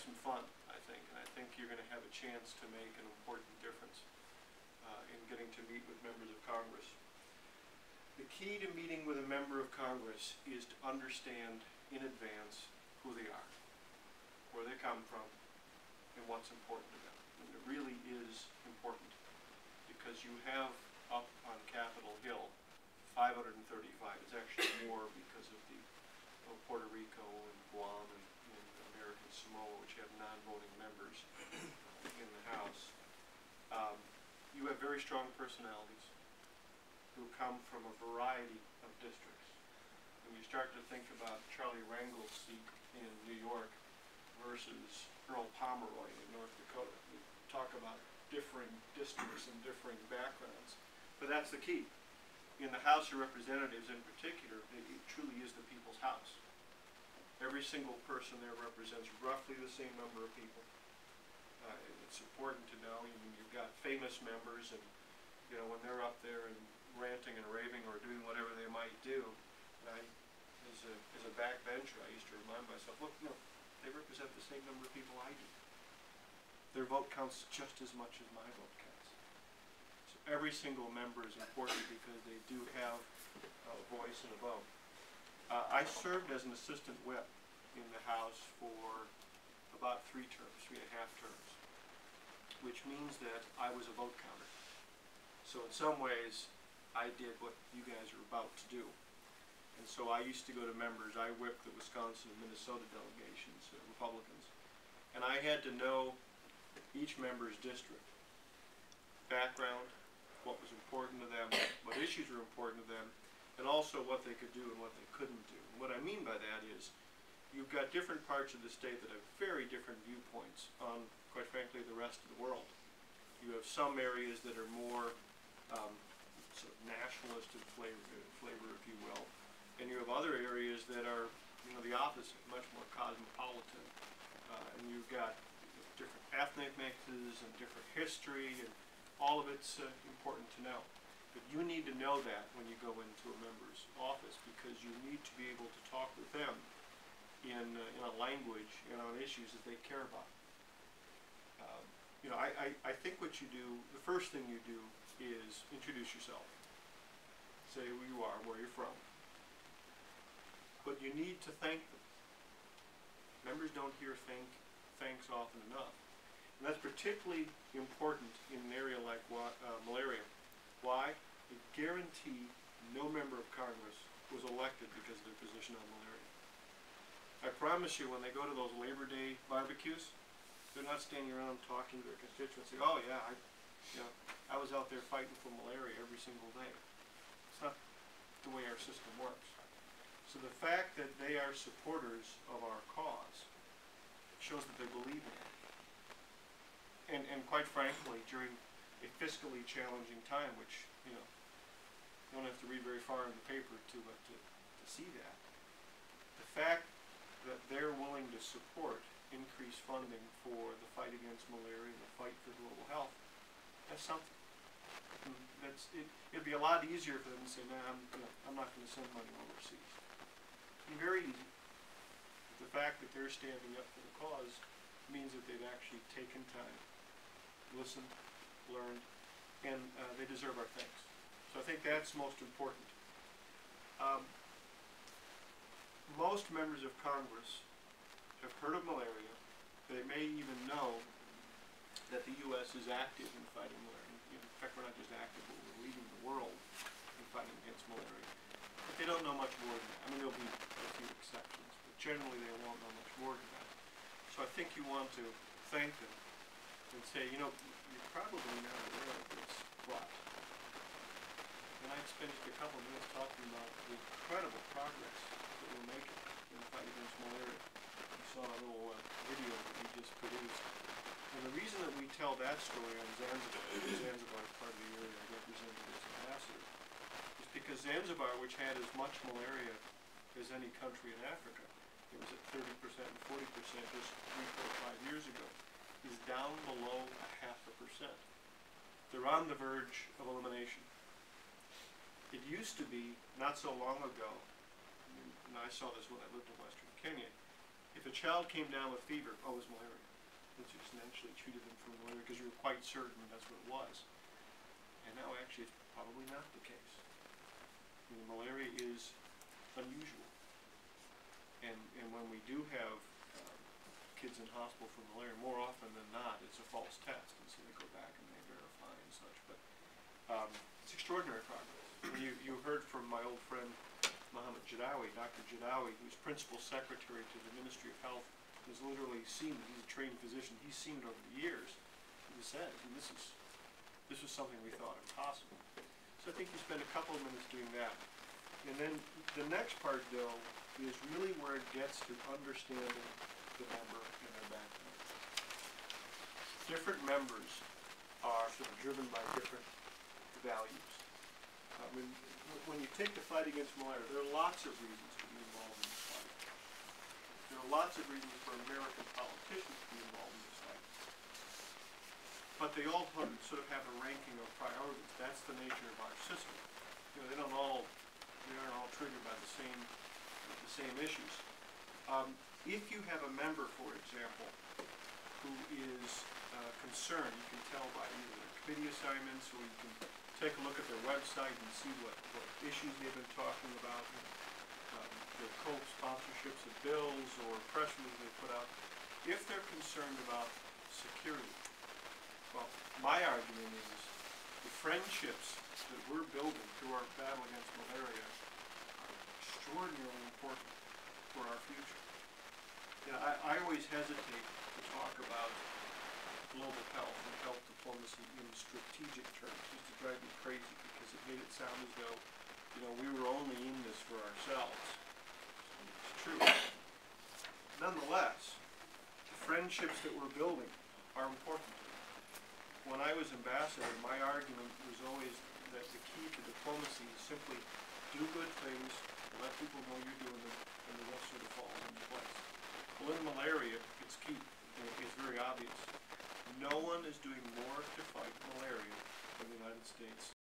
some fun, I think, and I think you're going to have a chance to make an important difference in getting to meet with members of Congress. The key to meeting with a member of Congress is to understand in advance who they are, where they come from, and what's important to them. And it really is important because you have up on Capitol Hill 535. It's actually more because of the Puerto Rico and Guam and American Samoa, which have non-voting members in the House. You have very strong personalities who come from a variety of districts. When you start to think about Charlie Rangel's seat in New York versus Earl Pomeroy in North Dakota, we talk about differing districts and differing backgrounds. But that's the key. In the House of Representatives in particular, it truly is the people's house. Every single person there represents roughly the same number of people. It's important to know. I mean, you've got famous members, and you know when they're up there and ranting and raving or doing whatever they might do. And as a backbencher, I used to remind myself, look, no, they represent the same number of people I do. Their vote counts just as much as my vote counts. So every single member is important because they do have a voice and a vote. I served as an assistant whip in the House for about 3.5 terms, which means that I was a vote counter. So in some ways, I did what you guys are about to do. And so I used to go to members. I whipped the Wisconsin and Minnesota delegations, Republicans. And I had to know each member's district, background, what was important to them, what issues were important to them, and also what they could do and what they couldn't do. And what I mean by that is you've got different parts of the state that have very different viewpoints on, quite frankly, the rest of the world. You have some areas that are more sort of nationalist in flavor, if you will, and you have other areas that are, you know, the opposite, much more cosmopolitan. And you've got different ethnic mixes and different history, and all of it's important to know. But you need to know that when you go into a member's office, because you need to be able to talk with them in a language and on issues that they care about. You know, I think what you do, the first thing you do is introduce yourself. Say who you are, where you're from. But you need to thank them. Members don't hear thanks often enough. And that's particularly important in an area like malaria. Why? I guarantee no member of Congress was elected because of their position on malaria. I promise you, when they go to those Labor Day barbecues, they're not standing around talking to their constituents saying, oh yeah, I was out there fighting for malaria every single day. It's not the way our system works. So the fact that they are supporters of our cause shows that they believe in it. And quite frankly, during a fiscally challenging time, which, you know, you don't have to read very far in the paper to see that. The fact that they're willing to support increased funding for the fight against malaria and the fight for global health, that's something. It'd be a lot easier for them to say, nah, I'm not going to send money overseas. It'd be very easy. But the fact that they're standing up for the cause means that they've actually taken time, listened, learned, and they deserve our thanks. So I think that's most important. Most members of Congress have heard of malaria. They may even know that the U.S. is active in fighting malaria. In fact, we're not just active, but we're leading the world in fighting against malaria. But they don't know much more than that. I mean, there'll be a few exceptions, but generally they won't know much more than that. So I think you want to thank them and say, you know, you're probably not aware of this, but. And I'd spend just a couple of minutes talking about the incredible progress that we're making in the fight against malaria. You saw a little video that we just produced. And the reason that we tell that story on Zanzibar is part of the area I represented as ambassador, is because Zanzibar, which had as much malaria as any country in Africa, it was at 30% and 40% just 3, 4, 5 years ago, is down below 0.5%. They're on the verge of elimination. It used to be, not so long ago, and I saw this when I lived in Western Kenya, If a child came down with fever, oh, it was malaria. Let's just naturally treated them for malaria because you were quite certain that's what it was. And now actually it's probably not the case. I mean, malaria is unusual. And when we do have kids in hospital for malaria, more often than not, it's a false test, and so they go back and they verify and such. But it's extraordinary progress. You heard from my old friend Mohammed Jadawi, Dr. Jadawi, who's principal secretary to the Ministry of Health, has literally seen it. He's a trained physician. He's seen it over the years. He said, this was something we thought impossible. So I think you spend a couple of minutes doing that. And then the next part, though, is really where it gets to understanding the member and their background. Different members are sort of driven by different values. I mean, when you take the fight against malaria, there are lots of reasons to be involved in this fight. There are lots of reasons for American politicians to be involved in this fight. But they all sort of have a ranking of priorities. That's the nature of our system. You know, they aren't all triggered by the same issues. If you have a member, for example, who is concerned, you can tell by either their committee assignments, or you can take a look at their website and see what issues they've been talking about, their co-sponsorships of bills or press releases they put out. If they're concerned about security, well, my argument is the friendships that we're building through our battle against malaria are extraordinarily important for our future. Yeah, I always hesitate to talk about global health and health diplomacy in strategic terms. It used to drive me crazy because it made it sound as though, you know, we were only in this for ourselves. It's true. Nonetheless, the friendships that we're building are important. When I was ambassador, my argument was always that the key to diplomacy is simply do good things, let people know you're doing them, and the rest sort of falls into place. Well, in malaria, it's key. It's very obvious. No one is doing more to fight malaria than the United States.